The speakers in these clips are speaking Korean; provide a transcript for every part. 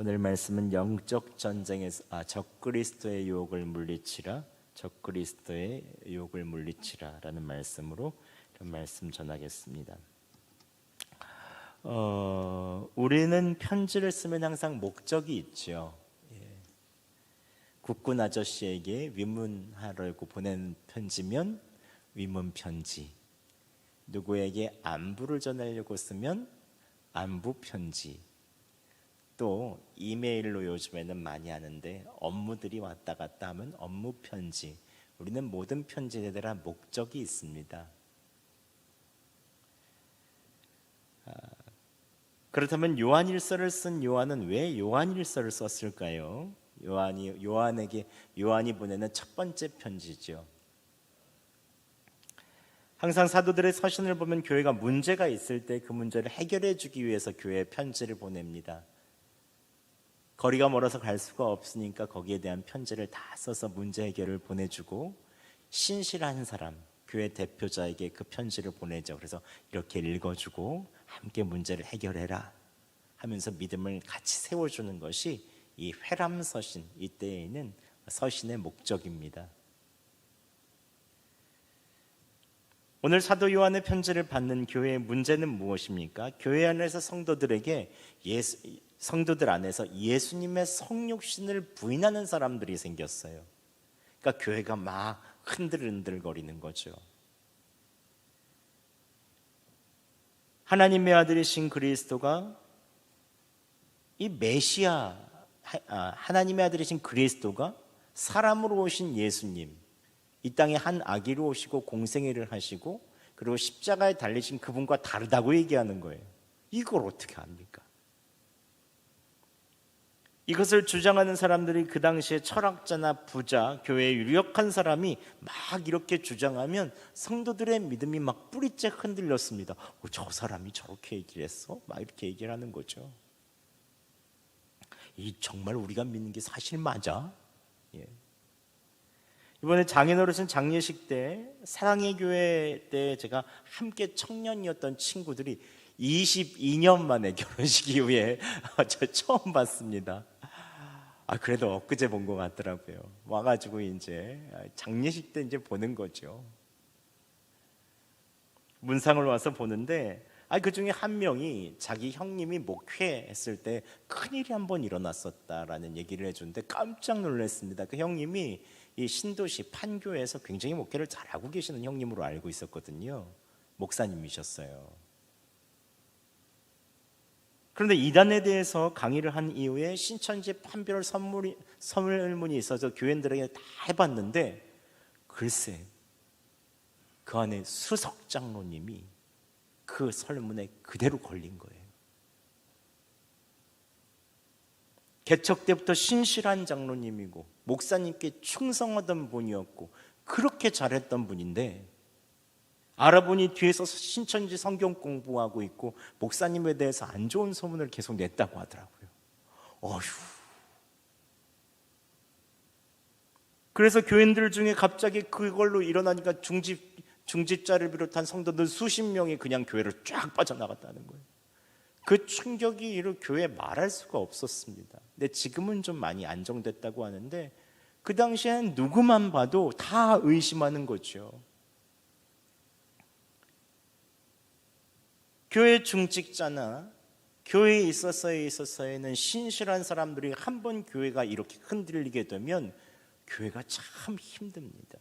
오늘 말씀은 영적 전쟁에서 적그리스도의 유혹을 물리치라, 적그리스도의 유혹을 물리치라라는 말씀으로 이런 말씀 전하겠습니다. 우리는 편지를 쓰면 항상 목적이 있죠. 국군 아저씨에게 위문하려고 보낸 편지면 위문 편지, 누구에게 안부를 전하려고 쓰면 안부 편지, 또 이메일로 요즘에는 많이 하는데 업무들이 왔다 갔다 하면 업무 편지. 우리는 모든 편지에 대한 목적이 있습니다. 그렇다면 요한일서를 쓴 요한은 왜 요한일서를 썼을까요? 요한이 보내는 첫 번째 편지죠. 항상 사도들의 서신을 보면 교회가 문제가 있을 때 그 문제를 해결해 주기 위해서 교회에 편지를 보냅니다. 거리가 멀어서 갈 수가 없으니까 거기에 대한 편지를 다 써서 문제 해결을 보내주고, 신실한 사람, 교회 대표자에게 그 편지를 보내죠. 그래서 이렇게 읽어주고 함께 문제를 해결해라 하면서 믿음을 같이 세워주는 것이 이 회람서신, 이때에는 서신의 목적입니다. 오늘 사도 요한의 편지를 받는 교회의 문제는 무엇입니까? 교회 안에서 성도들 안에서 예수님의 성육신을 부인하는 사람들이 생겼어요. 그러니까 교회가 막 흔들흔들거리는 거죠. 하나님의 아들이신 그리스도가, 이 메시아, 하나님의 아들이신 그리스도가 사람으로 오신 예수님, 이 땅에 한 아기로 오시고 공생애를 하시고 그리고 십자가에 달리신 그분과 다르다고 얘기하는 거예요. 이걸 어떻게 합니까? 이것을 주장하는 사람들이 그 당시에 철학자나 부자, 교회에 유력한 사람이 막 이렇게 주장하면 성도들의 믿음이 막 뿌리째 흔들렸습니다. 저 사람이 저렇게 얘기를 했어? 막 이렇게 얘기를 하는 거죠. 정말 우리가 믿는 게 사실 맞아? 이번에 장인어르신 장례식 때, 사랑의 교회 때 제가 함께 청년이었던 친구들이 22년 만에 결혼식 이후에 저 처음 봤습니다. 그래도 엊그제 본 것 같더라고요. 와가지고 이제 장례식 때 이제 보는 거죠. 문상을 와서 보는데, 그 중에 한 명이 자기 형님이 목회했을 때 큰일이 한번 일어났었다라는 얘기를 해주는데 깜짝 놀랐습니다. 그 형님이 이 신도시 판교에서 굉장히 목회를 잘하고 계시는 형님으로 알고 있었거든요. 목사님이셨어요. 그런데 이단에 대해서 강의를 한 이후에 신천지 판별 선물문이 있어서 교인들에게 다 해봤는데, 글쎄 그 안에 수석 장로님이 그 설문에 그대로 걸린 거예요. 개척 때부터 신실한 장로님이고 목사님께 충성하던 분이었고 그렇게 잘했던 분인데, 알아보니 뒤에서 신천지 성경 공부하고 있고 목사님에 대해서 안 좋은 소문을 계속 냈다고 하더라고요. 그래서 교인들 중에 갑자기 그걸로 일어나니까 중직자를 비롯한 성도들 수십 명이 그냥 교회를 쫙 빠져나갔다는 거예요. 그 충격이 이루 교회에 말할 수가 없었습니다. 근데 지금은 좀 많이 안정됐다고 하는데, 그 당시에는 누구만 봐도 다 의심하는 거죠. 교회 중직자나 교회에 있어서에는 신실한 사람들이 한 번 교회가 이렇게 흔들리게 되면 교회가 참 힘듭니다.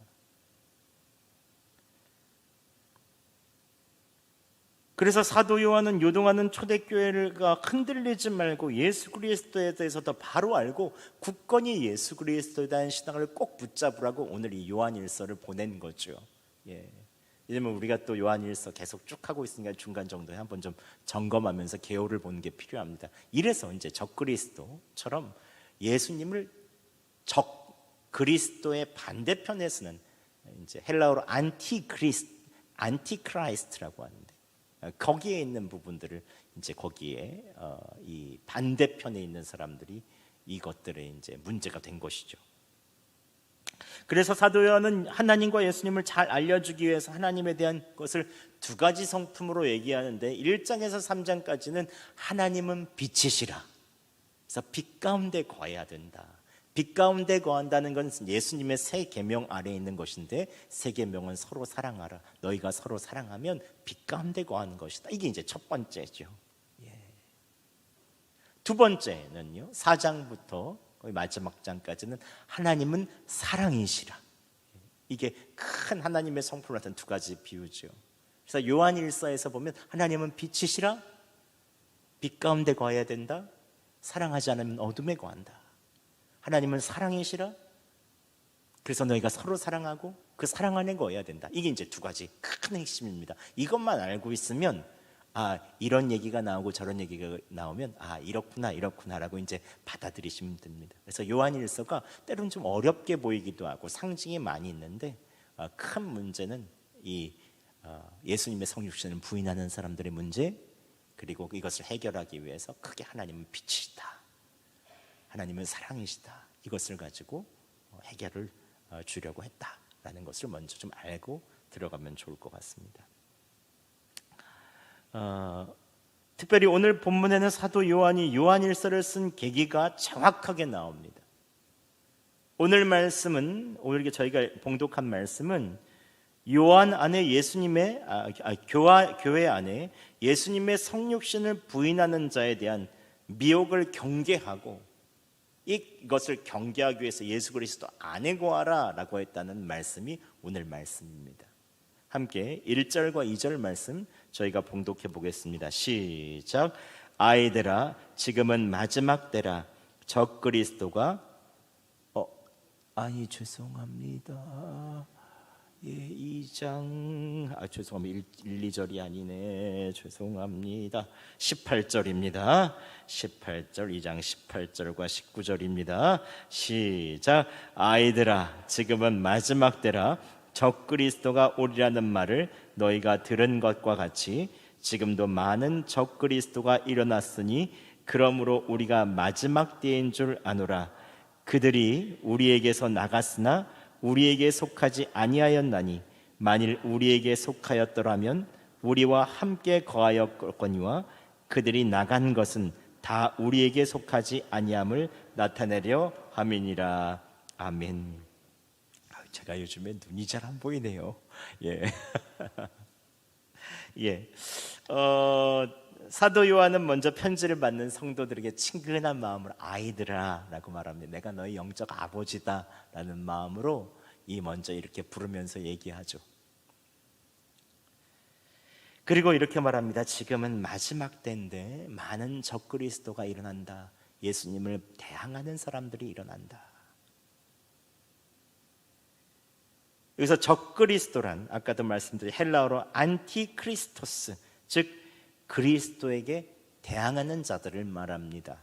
그래서 사도 요한은 요동하는 초대교회가 흔들리지 말고 예수 그리스도에 대해서 더 바로 알고 굳건히 예수 그리스도에 대한 신앙을 꼭 붙잡으라고 오늘 이 요한일서를 보낸 거죠. 이제는 우리가 또 요한일서 계속 쭉 하고 있으니까 중간 정도에 한번 좀 점검하면서 개요를 보는 게 필요합니다. 이래서 이제 적그리스도처럼 예수님을 적그리스도의 반대편에서는 이제 헬라어로 안티크라이스트라고 하는데, 거기에 있는 부분들을 이제 거기에 이 반대편에 있는 사람들이 이것들에 이제 문제가 된 것이죠. 그래서 사도 요한은 하나님과 예수님을 잘 알려주기 위해서 하나님에 대한 것을 두 가지 성품으로 얘기하는데, 1장에서 3장까지는 하나님은 빛이시라, 그래서 빛 가운데 거해야 된다. 빛 가운데 거한다는 건 예수님의 세 계명 아래에 있는 것인데, 세 계명은 서로 사랑하라. 너희가 서로 사랑하면 빛 가운데 거하는 것이다. 이게 이제 첫 번째죠. 두 번째는요, 4장부터 거의 마지막 장까지는 하나님은 사랑이시라. 이게 큰 하나님의 성품을 나타낸 두 가지 비유죠. 그래서 요한일서에서 보면 하나님은 빛이시라. 빛 가운데 거해야 된다. 사랑하지 않으면 어둠에 거한다. 하나님은 사랑이시라. 그래서 너희가 서로 사랑하고 그 사랑 안에 거해야 된다. 이게 이제 두 가지 큰 핵심입니다. 이것만 알고 있으면 이런 얘기가 나오고 저런 얘기가 나오면 이렇구나라고 이제 받아들이시면 됩니다. 그래서 요한일서가 때로는 좀 어렵게 보이기도 하고 상징이 많이 있는데, 큰 문제는 이 예수님의 성육신을 부인하는 사람들의 문제, 그리고 이것을 해결하기 위해서 크게 하나님은 빛이시다, 하나님은 사랑이시다, 이것을 가지고 해결을 주려고 했다라는 것을 먼저 좀 알고 들어가면 좋을 것 같습니다. 특별히 오늘 본문에는 사도 요한이 요한일서를 쓴 계기가 정확하게 나옵니다. 오늘 말씀은, 오늘 저희가 봉독한 말씀은 요한 안에 예수님의 교회 안에 예수님의 성육신을 부인하는 자에 대한 미혹을 경계하고, 이것을 경계하기 위해서 예수 그리스도 안에 거하라 라고 했다는 말씀이 오늘 말씀입니다. 함께 1절과 2절 말씀 저희가 봉독해 보겠습니다. 시작. 아이들아, 지금은 마지막 때라. 적그리스도가 죄송합니다. 2장 죄송합니다. 1, 2절이 아니네. 죄송합니다. 18절입니다. 18절, 2장 18절과 19절입니다. 시작. 아이들아, 지금은 마지막 때라. 적그리스도가 오리라는 말을 너희가 들은 것과 같이 지금도 많은 적그리스도가 일어났으니 그러므로 우리가 마지막 때인 줄 아노라. 그들이 우리에게서 나갔으나 우리에게 속하지 아니하였나니 만일 우리에게 속하였더라면 우리와 함께 거하였거니와 그들이 나간 것은 다 우리에게 속하지 아니함을 나타내려 함이니라. 아멘. 제가 요즘에 눈이 잘 안 보이네요. 사도 요한은 먼저 편지를 받는 성도들에게 친근한 마음으로 아이들아 라고 말합니다. 내가 너희 영적 아버지다 라는 마음으로 먼저 이렇게 부르면서 얘기하죠. 그리고 이렇게 말합니다. 지금은 마지막 때인데 많은 적그리스도가 일어난다. 예수님을 대항하는 사람들이 일어난다. 여기서 적그리스도란 아까도 말씀드린 헬라어로 안티크리스토스, 즉 그리스도에게 대항하는 자들을 말합니다.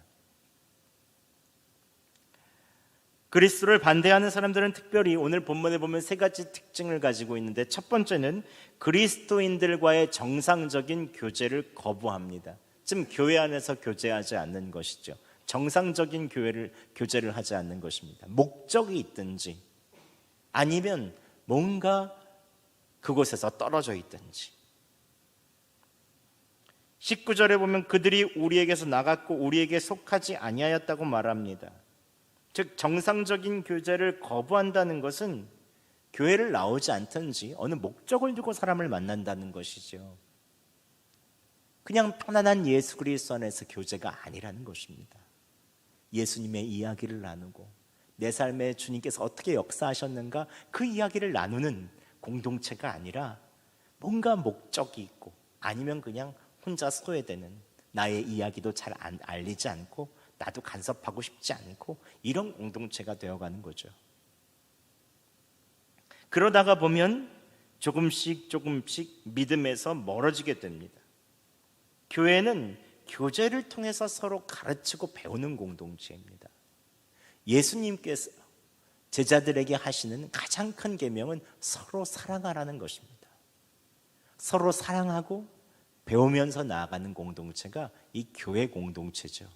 그리스도를 반대하는 사람들은 특별히 오늘 본문에 보면 세 가지 특징을 가지고 있는데, 첫 번째는 그리스도인들과의 정상적인 교제를 거부합니다. 즉 교회 안에서 교제하지 않는 것이죠. 정상적인 교제를 하지 않는 것입니다. 목적이 있든지 아니면 뭔가 그곳에서 떨어져 있든지. 19절에 보면 그들이 우리에게서 나갔고 우리에게 속하지 아니하였다고 말합니다. 즉 정상적인 교제를 거부한다는 것은 교회를 나오지 않든지 어느 목적을 두고 사람을 만난다는 것이죠. 그냥 편안한 예수 그리스도 안에서 교제가 아니라는 것입니다. 예수님의 이야기를 나누고 내 삶에 주님께서 어떻게 역사하셨는가, 그 이야기를 나누는 공동체가 아니라 뭔가 목적이 있고 아니면 그냥 혼자 소외되는, 나의 이야기도 잘 알리지 않고 나도 간섭하고 싶지 않고 이런 공동체가 되어가는 거죠. 그러다가 보면 조금씩 믿음에서 멀어지게 됩니다. 교회는 교제를 통해서 서로 가르치고 배우는 공동체입니다. 예수님께서 제자들에게 하시는 가장 큰 계명은 서로 사랑하라는 것입니다. 서로 사랑하고 배우면서 나아가는 공동체가 이 교회 공동체죠.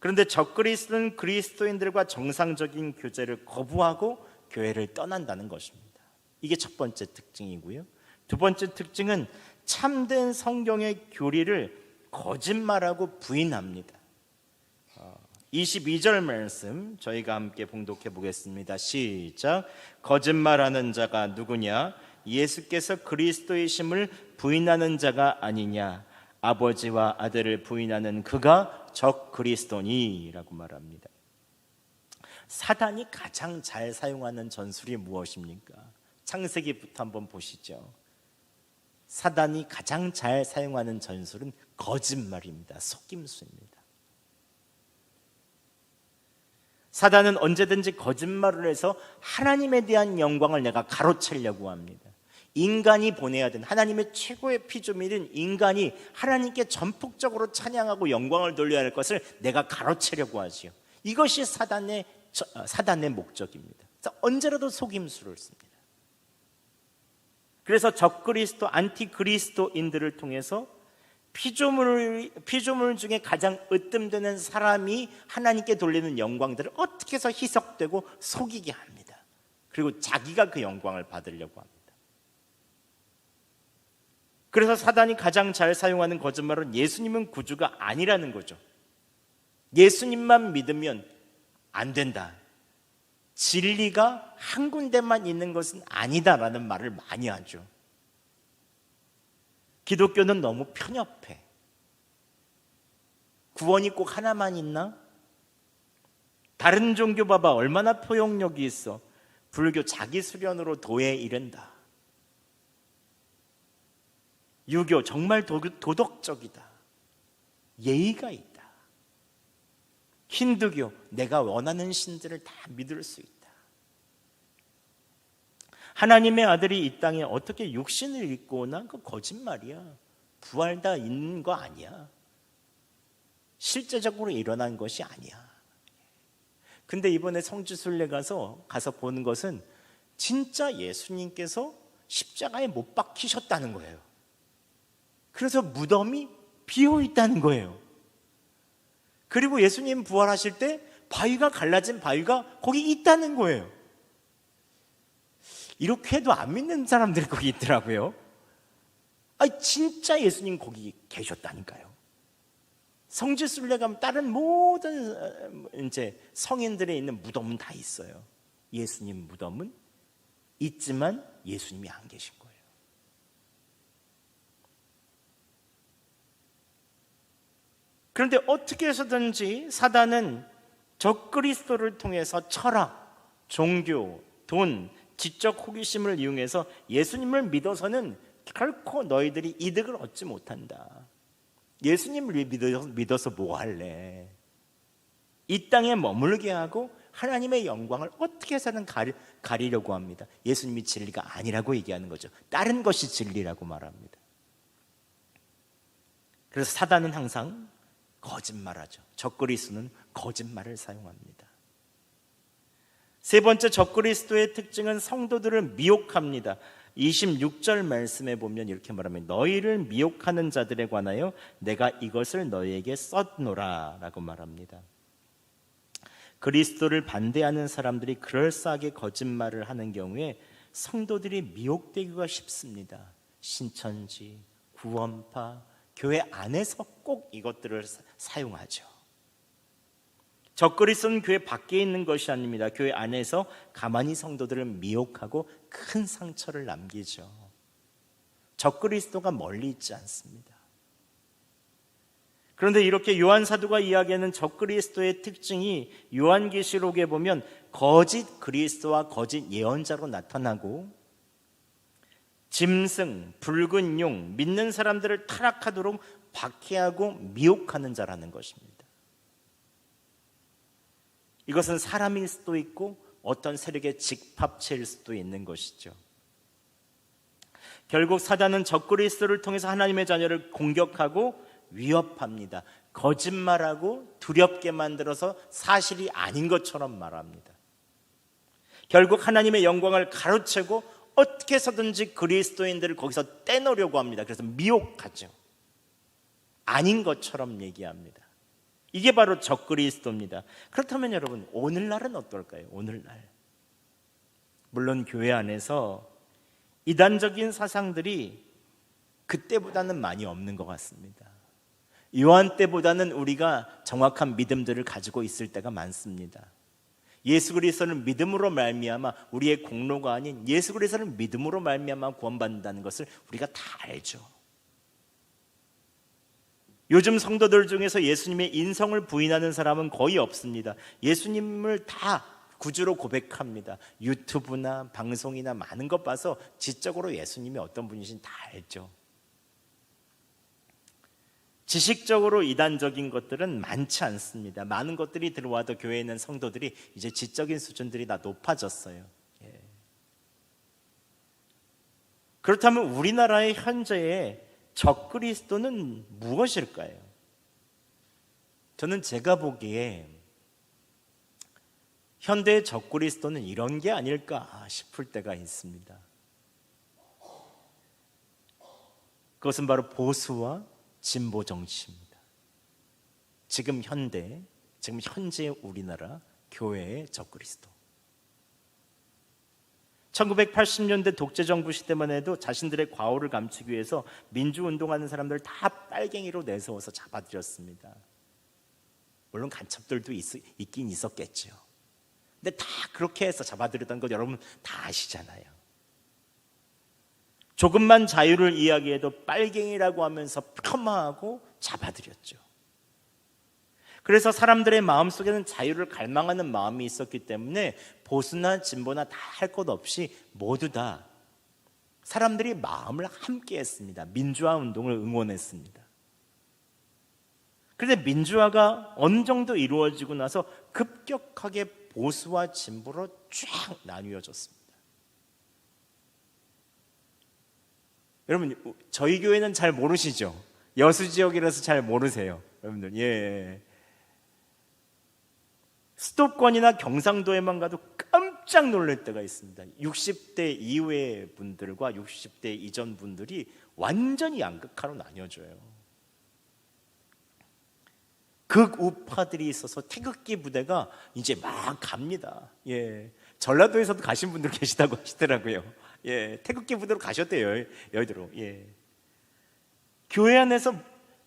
그런데 적그리스도는 그리스도인들과 정상적인 교제를 거부하고 교회를 떠난다는 것입니다. 이게 첫 번째 특징이고요. 두 번째 특징은 참된 성경의 교리를 거짓말하고 부인합니다. 22절 말씀 저희가 함께 봉독해 보겠습니다. 시작. 거짓말하는 자가 누구냐? 예수께서 그리스도이심을 부인하는 자가 아니냐? 아버지와 아들을 부인하는 그가 적 그리스도니라고 말합니다. 사단이 가장 잘 사용하는 전술이 무엇입니까? 창세기부터 한번 보시죠. 사단이 가장 잘 사용하는 전술은 거짓말입니다. 속임수입니다. 사단은 언제든지 거짓말을 해서 하나님에 대한 영광을 내가 가로채려고 합니다. 인간이 보내야 되는 하나님의 최고의 피조물인 인간이 하나님께 전폭적으로 찬양하고 영광을 돌려야 할 것을 내가 가로채려고 하지요. 이것이 사단의 목적입니다. 언제라도 속임수를 씁니다. 그래서 적그리스도, 안티그리스도인들을 통해서 피조물 중에 가장 으뜸되는 사람이 하나님께 돌리는 영광들을 어떻게 해서 희석되고 속이게 합니다. 그리고 자기가 그 영광을 받으려고 합니다. 그래서 사단이 가장 잘 사용하는 거짓말은 예수님은 구주가 아니라는 거죠. 예수님만 믿으면 안 된다. 진리가 한 군데만 있는 것은 아니다라는 말을 많이 하죠. 기독교는 너무 편협해. 구원이 꼭 하나만 있나? 다른 종교 봐봐, 얼마나 포용력이 있어. 불교 자기 수련으로 도에 이른다. 유교 정말 도덕적이다. 예의가 있다. 힌두교 내가 원하는 신들을 다 믿을 수 있다. 하나님의 아들이 이 땅에 어떻게 육신을 입고 오나? 그거 거짓말이야. 부활 다 있는 거 아니야. 실제적으로 일어난 것이 아니야. 근데 이번에 성지순례 가서 보는 것은 진짜 예수님께서 십자가에 못 박히셨다는 거예요. 그래서 무덤이 비어 있다는 거예요. 그리고 예수님 부활하실 때 바위가 갈라진 바위가 거기 있다는 거예요. 이렇게 해도 안 믿는 사람들이 거기 있더라고요. 아니, 진짜 예수님 거기 계셨다니까요. 성지순례 가면 다른 모든 이제 성인들에 있는 무덤은 다 있어요. 예수님 무덤은 있지만 예수님이 안 계신 거예요. 그런데 어떻게 해서든지 사단은 적그리스도를 통해서 철학, 종교, 돈, 지적 호기심을 이용해서 예수님을 믿어서는 결코 너희들이 이득을 얻지 못한다. 예수님을 믿어서 뭐 할래? 이 땅에 머물게 하고 하나님의 영광을 어떻게 해서는 가리려고 합니다. 예수님이 진리가 아니라고 얘기하는 거죠. 다른 것이 진리라고 말합니다. 그래서 사단은 항상 거짓말하죠. 적그리스도는 거짓말을 사용합니다. 세 번째, 적그리스도의 특징은 성도들을 미혹합니다. 26절 말씀에 보면 이렇게 말합니다. 너희를 미혹하는 자들에 관하여 내가 이것을 너희에게 썼노라 라고 말합니다. 그리스도를 반대하는 사람들이 그럴싸하게 거짓말을 하는 경우에 성도들이 미혹되기가 쉽습니다. 신천지, 구원파, 교회 안에서 꼭 이것들을 사용하죠. 적그리스도는 교회 밖에 있는 것이 아닙니다. 교회 안에서 가만히 성도들을 미혹하고 큰 상처를 남기죠. 적그리스도가 멀리 있지 않습니다. 그런데 이렇게 요한 사도가 이야기하는 적그리스도의 특징이 요한계시록에 보면 거짓 그리스도와 거짓 예언자로 나타나고 짐승, 붉은 용, 믿는 사람들을 타락하도록 박해하고 미혹하는 자라는 것입니다. 이것은 사람일 수도 있고 어떤 세력의 직합체일 수도 있는 것이죠. 결국 사단은 적그리스도를 통해서 하나님의 자녀를 공격하고 위협합니다. 거짓말하고 두렵게 만들어서 사실이 아닌 것처럼 말합니다. 결국 하나님의 영광을 가로채고 어떻게 해서든지 그리스도인들을 거기서 떼놓으려고 합니다. 그래서 미혹하죠. 아닌 것처럼 얘기합니다. 이게 바로 적그리스도입니다. 그렇다면 여러분, 오늘날은 어떨까요? 오늘날 물론 교회 안에서 이단적인 사상들이 그때보다는 많이 없는 것 같습니다. 요한 때보다는 우리가 정확한 믿음들을 가지고 있을 때가 많습니다. 예수 그리스도를 믿음으로 말미암아 우리의 공로가 아닌 예수 그리스도를 믿음으로 말미암아 구원받는다는 것을 우리가 다 알죠. 요즘 성도들 중에서 예수님의 인성을 부인하는 사람은 거의 없습니다. 예수님을 다 구주로 고백합니다. 유튜브나 방송이나 많은 것 봐서 지적으로 예수님이 어떤 분이신지 다 알죠. 지식적으로 이단적인 것들은 많지 않습니다. 많은 것들이 들어와도 교회에 있는 성도들이 이제 지적인 수준들이 다 높아졌어요. 그렇다면 우리나라의 현재의 적그리스도는 무엇일까요? 저는 제가 보기에 현대의 적그리스도는 이런 게 아닐까 싶을 때가 있습니다. 그것은 바로 보수와 진보 정치입니다. 지금 현재 우리나라 교회의 적그리스도. 1980년대 독재정부 시대만 해도 자신들의 과오를 감추기 위해서 민주운동하는 사람들 다 빨갱이로 내세워서 잡아들였습니다. 물론 간첩들도 있긴 있었겠죠. 근데 다 그렇게 해서 잡아들였다는 거 여러분 다 아시잖아요. 조금만 자유를 이야기해도 빨갱이라고 하면서 폄하하고 잡아들였죠. 그래서 사람들의 마음속에는 자유를 갈망하는 마음이 있었기 때문에 보수나 진보나 다 할 것 없이 모두 다 사람들이 마음을 함께 했습니다. 민주화 운동을 응원했습니다. 그런데 민주화가 어느 정도 이루어지고 나서 급격하게 보수와 진보로 쫙 나뉘어졌습니다. 여러분, 저희 교회는 잘 모르시죠? 여수 지역이라서 잘 모르세요. 여러분들, 수도권이나 경상도에만 가도 깜짝 놀랄 때가 있습니다. 60대 이후의 분들과 60대 이전 분들이 완전히 양극화로 나뉘어져요. 극우파들이 있어서 태극기 부대가 이제 막 갑니다. 전라도에서도 가신 분들 계시다고 하시더라고요. 태극기 부대로 가셨대요. 여의도로. 교회 안에서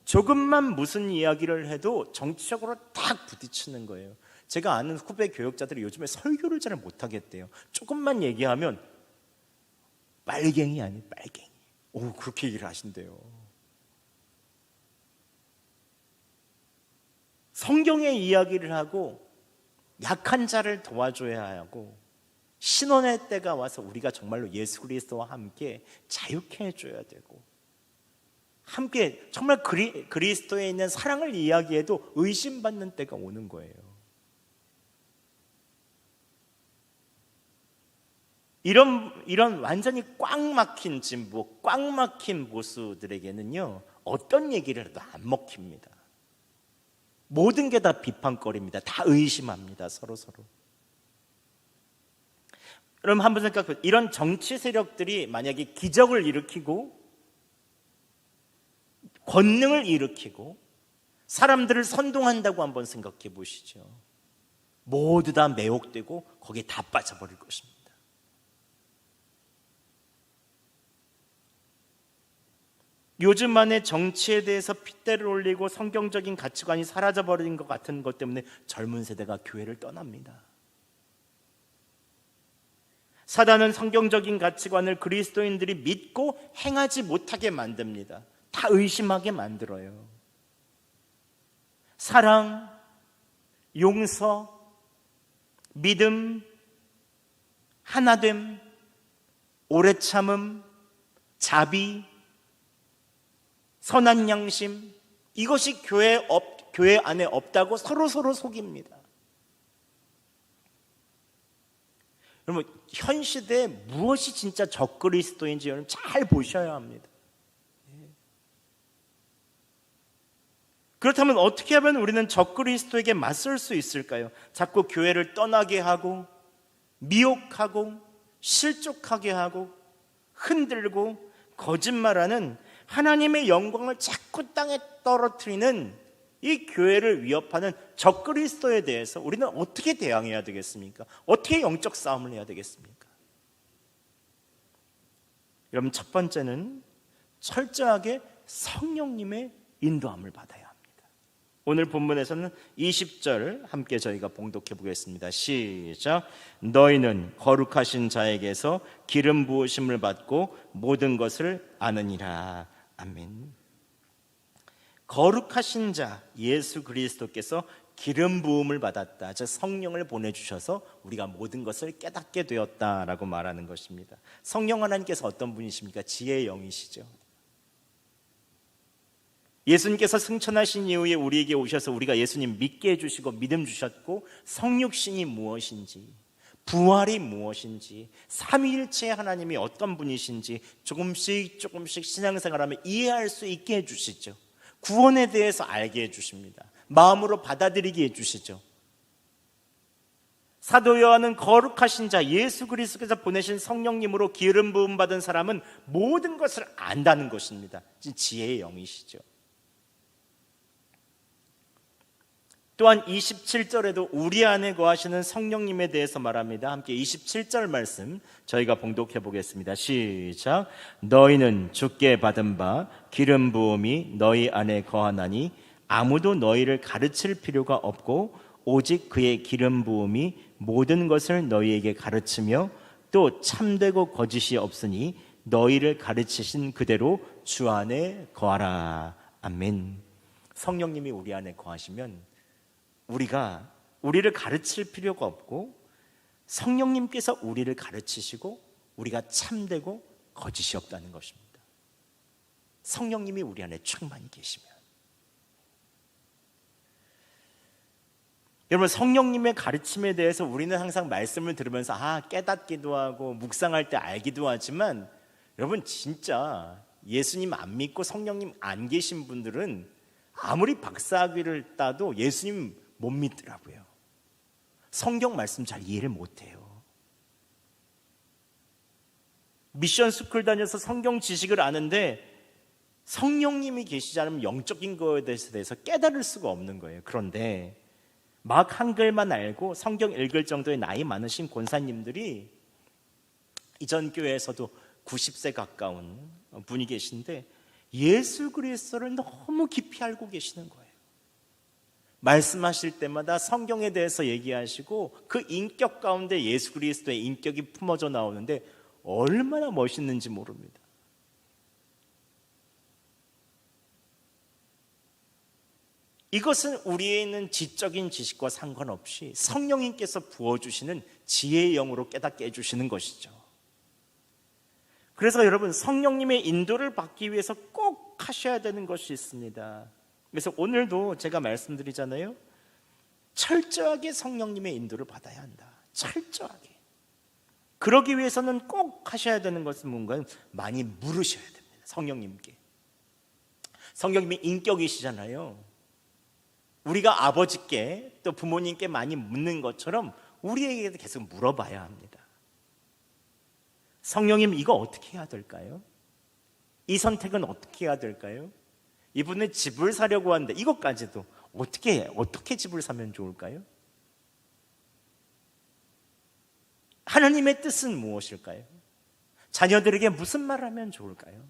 조금만 무슨 이야기를 해도 정치적으로 딱 부딪히는 거예요. 제가 아는 후배 교역자들이 요즘에 설교를 잘 못하겠대요. 조금만 얘기하면 빨갱이 아닌 빨갱이. 그렇게 얘기를 하신대요. 성경의 이야기를 하고 약한 자를 도와줘야 하고 신원의 때가 와서 우리가 정말로 예수 그리스도와 함께 자유케 해줘야 되고 함께 정말 그리스도에 있는 사랑을 이야기해도 의심받는 때가 오는 거예요. 이런 완전히 꽉 막힌 진보, 꽉 막힌 보수들에게는요 어떤 얘기를 해도 안 먹힙니다. 모든 게 다 비판거리입니다. 다 의심합니다. 서로. 여러분 한번 생각해보세요. 이런 정치 세력들이 만약에 기적을 일으키고 권능을 일으키고 사람들을 선동한다고 한번 생각해 보시죠. 모두 다 매혹되고 거기에 다 빠져버릴 것입니다. 요즘 안에 정치에 대해서 핏대를 올리고 성경적인 가치관이 사라져버린 것 같은 것 때문에 젊은 세대가 교회를 떠납니다. 사단은 성경적인 가치관을 그리스도인들이 믿고 행하지 못하게 만듭니다. 다 의심하게 만들어요. 사랑, 용서, 믿음, 하나됨, 오래 참음, 자비, 선한 양심, 이것이 교회 안에 없다고 서로 속입니다. 여러분, 현 시대에 무엇이 진짜 적그리스도인지 여러분 잘 보셔야 합니다. 그렇다면 어떻게 하면 우리는 적그리스도에게 맞설 수 있을까요? 자꾸 교회를 떠나게 하고 미혹하고 실족하게 하고 흔들고 거짓말하는 하나님의 영광을 자꾸 땅에 떨어뜨리는 이 교회를 위협하는 적그리스도에 대해서 우리는 어떻게 대항해야 되겠습니까? 어떻게 영적 싸움을 해야 되겠습니까? 여러분, 첫 번째는 철저하게 성령님의 인도함을 받아야 합니다. 오늘 본문에서는 20절 함께 저희가 봉독해 보겠습니다. 시작. 너희는 거룩하신 자에게서 기름 부으심을 받고 모든 것을 아느니라. 아멘. 거룩하신 자 예수 그리스도께서 기름 부음을 받았다. 즉 성령을 보내주셔서 우리가 모든 것을 깨닫게 되었다라고 말하는 것입니다. 성령 하나님께서 어떤 분이십니까? 지혜의 영이시죠. 예수님께서 승천하신 이후에 우리에게 오셔서 우리가 예수님 믿게 해주시고 믿음 주셨고 성육신이 무엇인지, 부활이 무엇인지, 삼위일체 하나님이 어떤 분이신지 조금씩 신앙생활하며 이해할 수 있게 해주시죠. 구원에 대해서 알게 해주십니다. 마음으로 받아들이게 해주시죠. 사도 요한은 거룩하신 자 예수 그리스도께서 보내신 성령님으로 기름 부음 받은 사람은 모든 것을 안다는 것입니다. 지혜의 영이시죠. 또한 27절에도 우리 안에 거하시는 성령님에 대해서 말합니다. 함께 27절 말씀 저희가 봉독해 보겠습니다. 시작. 너희는 주께 받은 바 기름 부음이 너희 안에 거하나니 아무도 너희를 가르칠 필요가 없고 오직 그의 기름 부음이 모든 것을 너희에게 가르치며 또 참되고 거짓이 없으니 너희를 가르치신 그대로 주 안에 거하라. 아멘. 성령님이 우리 안에 거하시면 우리를 가르칠 필요가 없고 성령님께서 우리를 가르치시고 우리가 참되고 거짓이 없다는 것입니다. 성령님이 우리 안에 충만히 계시면. 여러분, 성령님의 가르침에 대해서 우리는 항상 말씀을 들으면서 깨닫기도 하고 묵상할 때 알기도 하지만 여러분, 진짜 예수님 안 믿고 성령님 안 계신 분들은 아무리 박사학위를 따도 예수님 못 믿더라고요. 성경 말씀 잘 이해를 못해요. 미션 스쿨 다녀서 성경 지식을 아는데 성령님이 계시지 않으면 영적인 거에 대해서 깨달을 수가 없는 거예요. 그런데 막 한글만 알고 성경 읽을 정도의 나이 많으신 권사님들이 이전 교회에서도 90세 가까운 분이 계신데 예수 그리스도를 너무 깊이 알고 계시는 거예요. 말씀하실 때마다 성경에 대해서 얘기하시고 그 인격 가운데 예수 그리스도의 인격이 품어져 나오는데 얼마나 멋있는지 모릅니다. 이것은 우리에 있는 지적인 지식과 상관없이 성령님께서 부어주시는 지혜의 영으로 깨닫게 해주시는 것이죠. 그래서 여러분, 성령님의 인도를 받기 위해서 꼭 하셔야 되는 것이 있습니다. 그래서 오늘도 제가 말씀드리잖아요. 철저하게 성령님의 인도를 받아야 한다. 철저하게. 그러기 위해서는 꼭 하셔야 되는 것은 뭔가요? 많이 물으셔야 됩니다. 성령님께. 성령님이 인격이시잖아요. 우리가 아버지께 또 부모님께 많이 묻는 것처럼 우리에게도 계속 물어봐야 합니다. 성령님, 이거 어떻게 해야 될까요? 이 선택은 어떻게 해야 될까요? 이분은 집을 사려고 하는데 이것까지도 어떻게 집을 사면 좋을까요? 하나님의 뜻은 무엇일까요? 자녀들에게 무슨 말을 하면 좋을까요?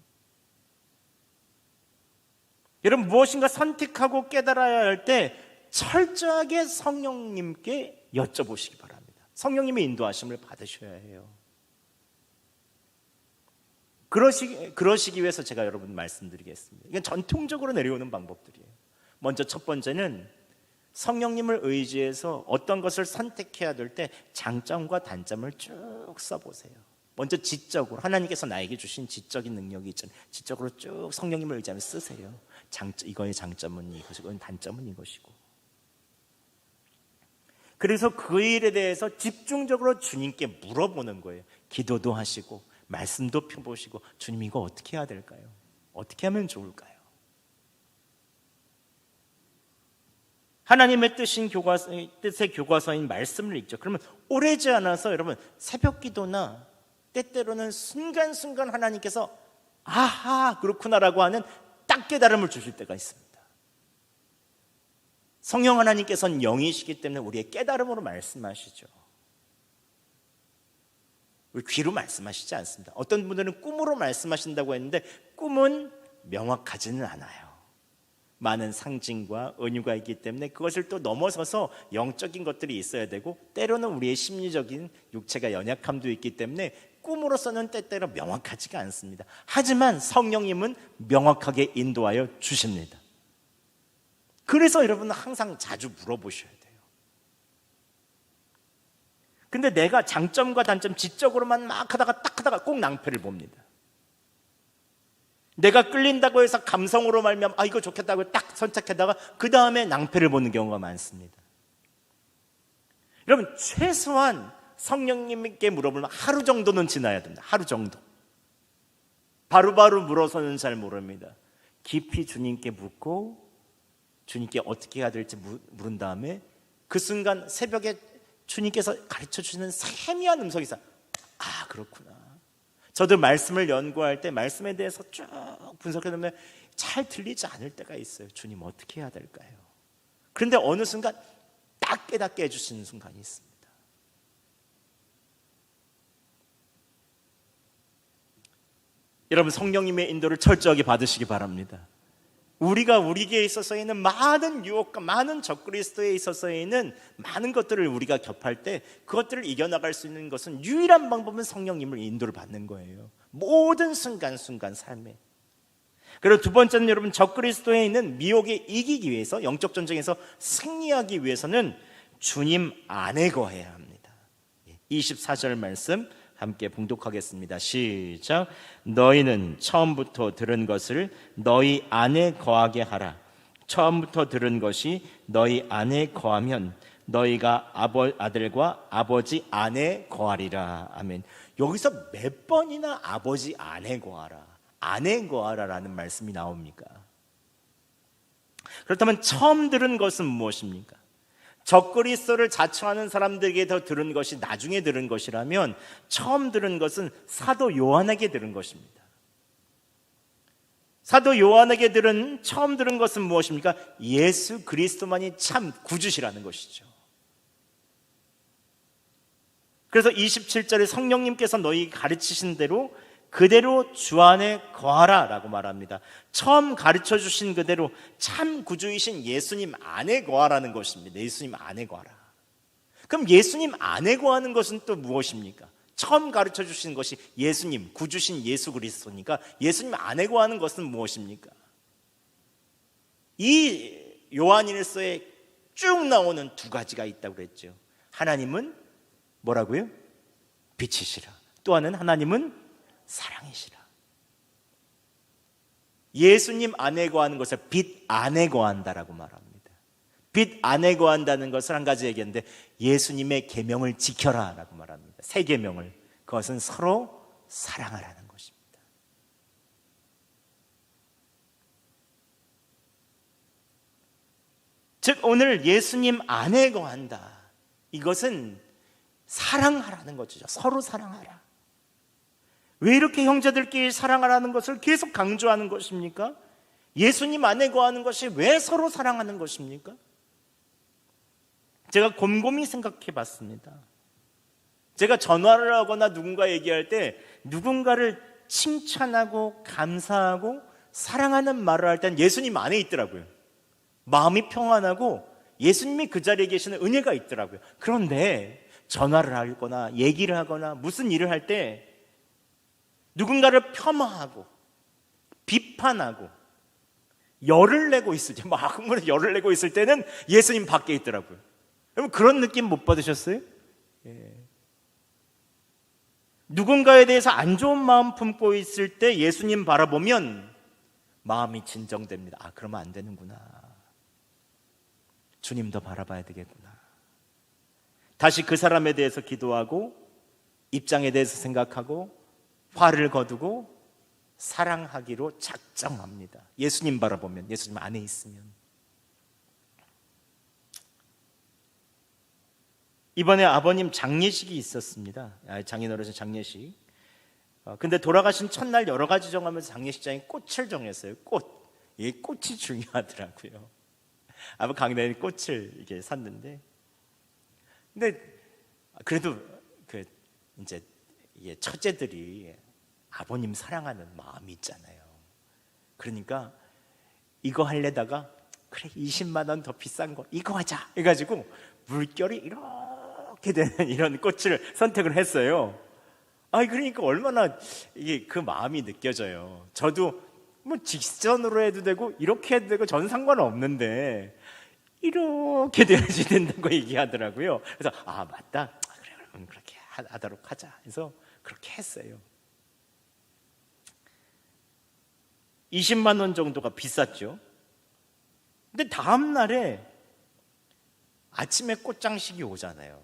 여러분, 무엇인가 선택하고 깨달아야 할 때 철저하게 성령님께 여쭤보시기 바랍니다. 성령님의 인도하심을 받으셔야 해요. 그러시기 위해서 제가 여러분 말씀드리겠습니다. 이건 전통적으로 내려오는 방법들이에요. 먼저 첫 번째는 성령님을 의지해서 어떤 것을 선택해야 될 때 장점과 단점을 쭉 써보세요. 먼저 지적으로 하나님께서 나에게 주신 지적인 능력이 있잖아요. 지적으로 쭉 성령님을 의지하며 쓰세요. 이거의 장점은 이것이고 단점은 이것이고. 그래서 그 일에 대해서 집중적으로 주님께 물어보는 거예요. 기도도 하시고 말씀도 펴보시고 주님, 이거 어떻게 해야 될까요? 어떻게 하면 좋을까요? 하나님의 뜻의 교과서인 말씀을 읽죠. 그러면 오래지 않아서 여러분 새벽 기도나 때때로는 순간순간 하나님께서 아하 그렇구나라고 하는 딱 깨달음을 주실 때가 있습니다. 성령 하나님께서는 영이시기 때문에 우리의 깨달음으로 말씀하시죠. 우리 귀로 말씀하시지 않습니다. 어떤 분들은 꿈으로 말씀하신다고 했는데 꿈은 명확하지는 않아요. 많은 상징과 은유가 있기 때문에 그것을 또 넘어서서 영적인 것들이 있어야 되고, 때로는 우리의 심리적인 육체가 연약함도 있기 때문에 꿈으로서는 때때로 명확하지가 않습니다. 하지만 성령님은 명확하게 인도하여 주십니다. 그래서 여러분은 항상 자주 물어보셔야 돼요. 근데 내가 장점과 단점 지적으로만 막 하다가 딱 하다가 꼭 낭패를 봅니다. 내가 끌린다고 해서 감성으로 말미암아 이거 좋겠다고 딱 선택하다가 그 다음에 낭패를 보는 경우가 많습니다. 여러분, 최소한 성령님께 물어보면 하루 정도는 지나야 됩니다. 하루 정도. 바로바로 물어서는 잘 모릅니다. 깊이 주님께 묻고 주님께 어떻게 해야 될지 물은 다음에 그 순간 새벽에 주님께서 가르쳐 주시는 세미한 음성이 있어요. 아, 그렇구나. 저도 말씀을 연구할 때 말씀에 대해서 쭉 분석해 보면 잘 들리지 않을 때가 있어요. 주님 어떻게 해야 될까요? 그런데 어느 순간 딱 깨닫게 해주시는 순간이 있습니다. 여러분, 성령님의 인도를 철저하게 받으시기 바랍니다. 우리가 우리에게 있어서는 많은 유혹과 많은 적그리스도에 있어서는 많은 것들을 우리가 접할 때 그것들을 이겨나갈 수 있는 것은 유일한 방법은 성령님을 인도를 받는 거예요. 모든 순간순간 삶에. 그리고 두 번째는 여러분, 적그리스도에 있는 미혹에 이기기 위해서, 영적 전쟁에서 승리하기 위해서는 주님 안에 거해야 합니다. 24절 말씀 함께 봉독하겠습니다. 시작. 너희는 처음부터 들은 것을 너희 안에 거하게 하라. 처음부터 들은 것이 너희 안에 거하면 너희가 아들과 아버지 안에 거하리라. 아멘. 여기서 몇 번이나 아버지 안에 거하라, 안에 거하라라는 말씀이 나옵니까? 그렇다면 처음 들은 것은 무엇입니까? 적그리스도를 자처하는 사람들에게 더 들은 것이 나중에 들은 것이라면 처음 들은 것은 사도 요한에게 들은 것입니다. 사도 요한에게 처음 들은 것은 무엇입니까? 예수 그리스도만이 참 구주시라는 것이죠. 그래서 27절에 성령님께서 너희 가르치신 대로 그대로 주 안에 거하라 라고 말합니다. 처음 가르쳐 주신 그대로 참 구주이신 예수님 안에 거하라는 것입니다. 예수님 안에 거하라. 그럼 예수님 안에 거하는 것은 또 무엇입니까? 처음 가르쳐 주신 것이 예수님, 구주신 예수 그리스도니까 예수님 안에 거하는 것은 무엇입니까? 이 요한일서에 쭉 나오는 두 가지가 있다고 그랬죠. 하나님은 뭐라고요? 빛이시라. 또 하나님은 사랑이시라. 예수님 안에 거하는 것을 빛 안에 거한다라고 말합니다. 빛 안에 거한다는 것을 한 가지 얘기했는데 예수님의 계명을 지켜라라고 말합니다. 세 계명을. 그것은 서로 사랑하라는 것입니다. 즉 오늘 예수님 안에 거한다. 이것은 사랑하라는 거죠. 서로 사랑하라. 왜 이렇게 형제들끼리 사랑하라는 것을 계속 강조하는 것입니까? 예수님 안에 거하는 것이 왜 서로 사랑하는 것입니까? 제가 곰곰이 생각해 봤습니다. 제가 전화를 하거나 누군가 얘기할 때 누군가를 칭찬하고 감사하고 사랑하는 말을 할 때는 예수님 안에 있더라고요. 마음이 평안하고 예수님이 그 자리에 계시는 은혜가 있더라고요. 그런데 전화를 하거나 얘기를 하거나 무슨 일을 할 때 누군가를 폄하하고 비판하고 열을 내고 있을 때, 막 열을 내고 있을 때는 예수님 밖에 있더라고요. 여러분 그런 느낌 못 받으셨어요? 예. 누군가에 대해서 안 좋은 마음 품고 있을 때 예수님 바라보면 마음이 진정됩니다. 아, 그러면 안 되는구나. 주님도 바라봐야 되겠구나. 다시 그 사람에 대해서 기도하고 입장에 대해서 생각하고 화를 거두고 사랑하기로 작정합니다. 예수님 바라보면, 예수님 안에 있으면. 이번에 아버님 장례식이 있었습니다. 장인어른의 장례식. 근데 돌아가신 첫날 여러 가지 정하면서 장례식장에 꽃을 정했어요. 꽃. 이 꽃이 중요하더라고요. 아버 강단이 꽃을 이렇게 샀는데, 근데 그래도 이제 첫째들이 아버님 사랑하는 마음이 있잖아요. 그러니까 이거 하려다가 그래 20만 원 더 비싼 거 이거 하자 해가지고 물결이 이렇게 되는 이런 꽃을 선택을 했어요. 그러니까 얼마나 이게 그 마음이 느껴져요. 저도 뭐 직선으로 해도 되고 이렇게 해도 되고 전 상관은 없는데 이렇게 돼야지 된다고 얘기하더라고요. 그래서 맞다. 그래 그러면 그렇게 하도록 하자. 그래서 그렇게 했어요. 20만 원 정도가 비쌌죠. 근데 다음 날에 아침에 꽃장식이 오잖아요.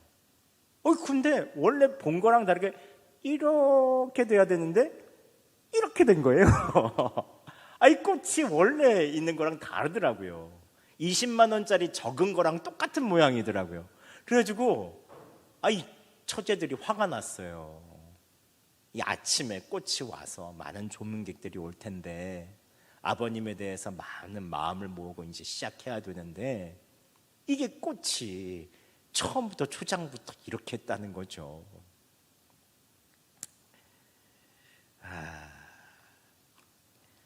근데 원래 본 거랑 다르게 이렇게 돼야 되는데 이렇게 된 거예요. 꽃이 원래 있는 거랑 다르더라고요. 20만 원짜리 적은 거랑 똑같은 모양이더라고요. 그래가지고 이 처제들이 화가 났어요. 이 아침에 꽃이 와서 많은 조문객들이 올 텐데 아버님에 대해서 많은 마음을 모으고 이제 시작해야 되는데 이게 꽃이 처음부터 초장부터 이렇게 했다는 거죠.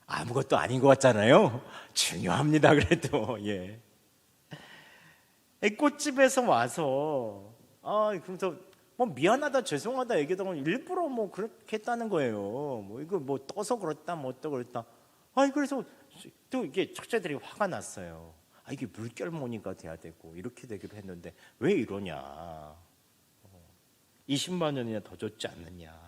아무것도 아닌 것 같잖아요. 중요합니다. 그래도 예. 꽃집에서 와서 그래서 뭐 미안하다 죄송하다 얘기하다가 일부러 뭐 그렇게 했다는 거예요. 뭐 이거 뭐 떠서 그렇다 뭐 또 그렇다. 그래서 또 이게 첫째들이 화가 났어요. 이게 물결무늬가 돼야 되고 이렇게 되기로 했는데 왜 이러냐. 20만 원이나 더 줬지 않느냐.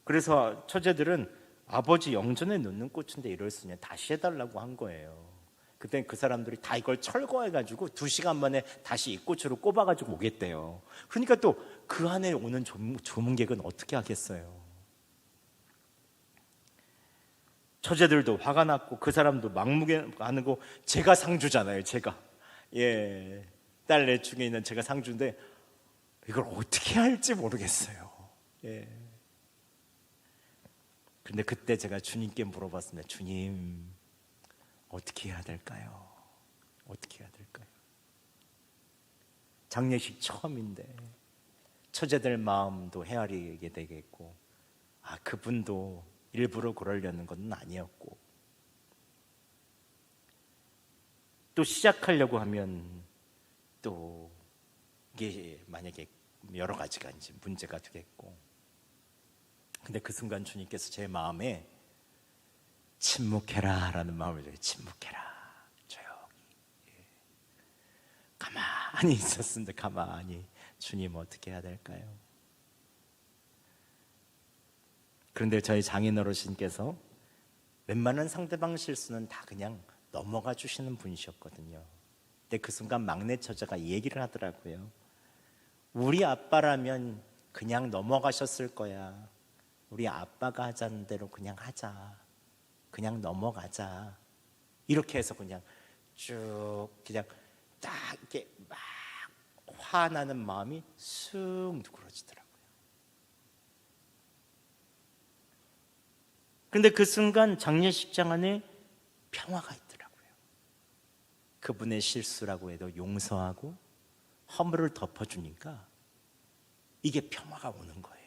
그래서 처제들은 아버지 영전에 놓는 꽃인데 이럴 수 있냐 다시 해달라고 한 거예요. 그때 그 사람들이 다 이걸 철거해가지고 2시간 만에 다시 이 꽃으로 꼽아가지고 오겠대요. 그러니까 또 그 안에 오는 조문객은 어떻게 하겠어요. 처제들도 화가 났고 그 사람도 막무가내는 거. 제가 상주잖아요. 제가 딸 넷 중에 있는 제가 상주인데 이걸 어떻게 할지 모르겠어요. 근데 그때 제가 주님께 물어봤습니다. 주님, 어떻게 해야 될까요? 어떻게 해야 될까요? 장례식 처음인데 처제들 마음도 헤아리게 되겠고 그분도 일부러 그러려는 건 아니었고 또 시작하려고 하면 또 이게 만약에 여러 가지가 이제 문제가 되겠고 근데 그 순간 주님께서 제 마음에 침묵해라 라는 마음을 줘요. 침묵해라. 조용히. 가만히 있었는데 가만히 주님 어떻게 해야 될까요? 그런데 저희 장인 어르신께서 웬만한 상대방 실수는 다 그냥 넘어가 주시는 분이셨거든요. 근데 그 순간 막내 처자가 이 얘기를 하더라고요. 우리 아빠라면 그냥 넘어가셨을 거야. 우리 아빠가 하자는 대로 그냥 하자. 그냥 넘어가자. 이렇게 해서 그냥 쭉 그냥 딱 이렇게 막 화나는 마음이 쑥 누그러지더라고요. 근데 그 순간 장례식장 안에 평화가 있더라고요. 그분의 실수라고 해도 용서하고 허물을 덮어주니까 이게 평화가 오는 거예요.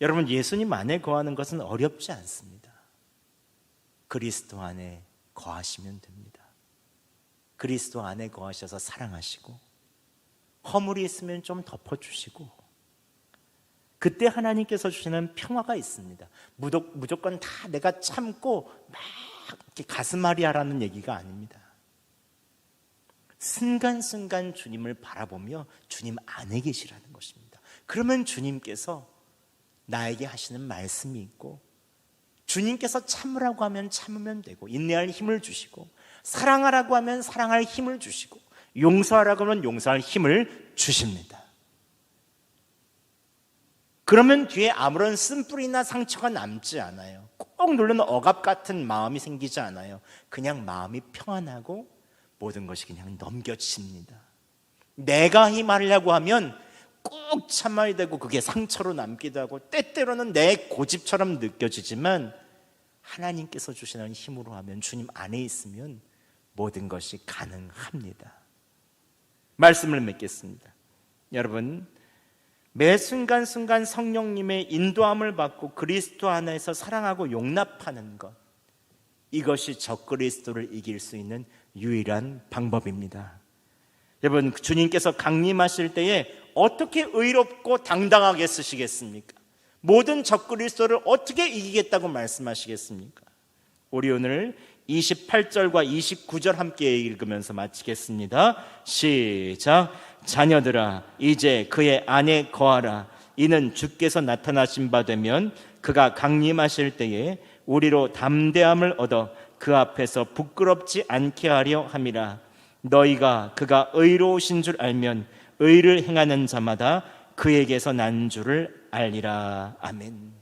여러분, 예수님 안에 거하는 것은 어렵지 않습니다. 그리스도 안에 거하시면 됩니다. 그리스도 안에 거하셔서 사랑하시고 허물이 있으면 좀 덮어주시고 그때 하나님께서 주시는 평화가 있습니다. 무조건 다 내가 참고 막 이렇게 가슴앓이 하라는 얘기가 아닙니다. 순간순간 주님을 바라보며 주님 안에 계시라는 것입니다. 그러면 주님께서 나에게 하시는 말씀이 있고 주님께서 참으라고 하면 참으면 되고 인내할 힘을 주시고 사랑하라고 하면 사랑할 힘을 주시고 용서하라고 하면 용서할 힘을 주십니다. 그러면 뒤에 아무런 쓴뿌리나 상처가 남지 않아요. 꼭 누르는 억압 같은 마음이 생기지 않아요. 그냥 마음이 평안하고 모든 것이 그냥 넘겨집니다. 내가 힘하려고 하면 꼭 참아야 되고 그게 상처로 남기도 하고 때때로는 내 고집처럼 느껴지지만 하나님께서 주시는 힘으로 하면 주님 안에 있으면 모든 것이 가능합니다. 말씀을 맺겠습니다. 여러분, 매 순간순간 성령님의 인도함을 받고 그리스도 안에서 사랑하고 용납하는 것, 이것이 적그리스도를 이길 수 있는 유일한 방법입니다. 여러분, 주님께서 강림하실 때에 어떻게 의롭고 당당하게 쓰시겠습니까? 모든 적그리스도를 어떻게 이기겠다고 말씀하시겠습니까? 우리 오늘 28절과 29절 함께 읽으면서 마치겠습니다. 시작. 자녀들아, 이제 그의 안에 거하라. 이는 주께서 나타나신 바 되면 그가 강림하실 때에 우리로 담대함을 얻어 그 앞에서 부끄럽지 않게 하려 함이라. 너희가 그가 의로우신 줄 알면 의를 행하는 자마다 그에게서 난 줄을 알리라. 아멘.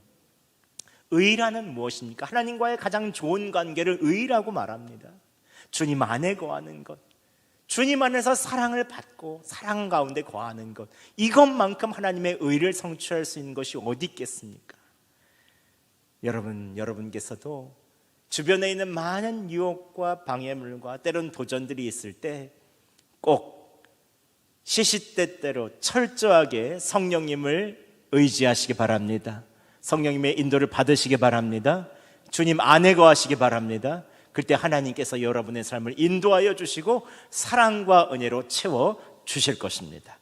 의라는 무엇입니까? 하나님과의 가장 좋은 관계를 의라고 말합니다. 주님 안에 거하는 것, 주님 안에서 사랑을 받고 사랑 가운데 거하는 것, 이것만큼 하나님의 의를 성취할 수 있는 것이 어디 있겠습니까? 여러분께서도 주변에 있는 많은 유혹과 방해물과 때론 도전들이 있을 때 꼭 시시때때로 철저하게 성령님을 의지하시기 바랍니다. 성령님의 인도를 받으시기 바랍니다. 주님 안에 거하시기 바랍니다. 그때 하나님께서 여러분의 삶을 인도하여 주시고 사랑과 은혜로 채워 주실 것입니다.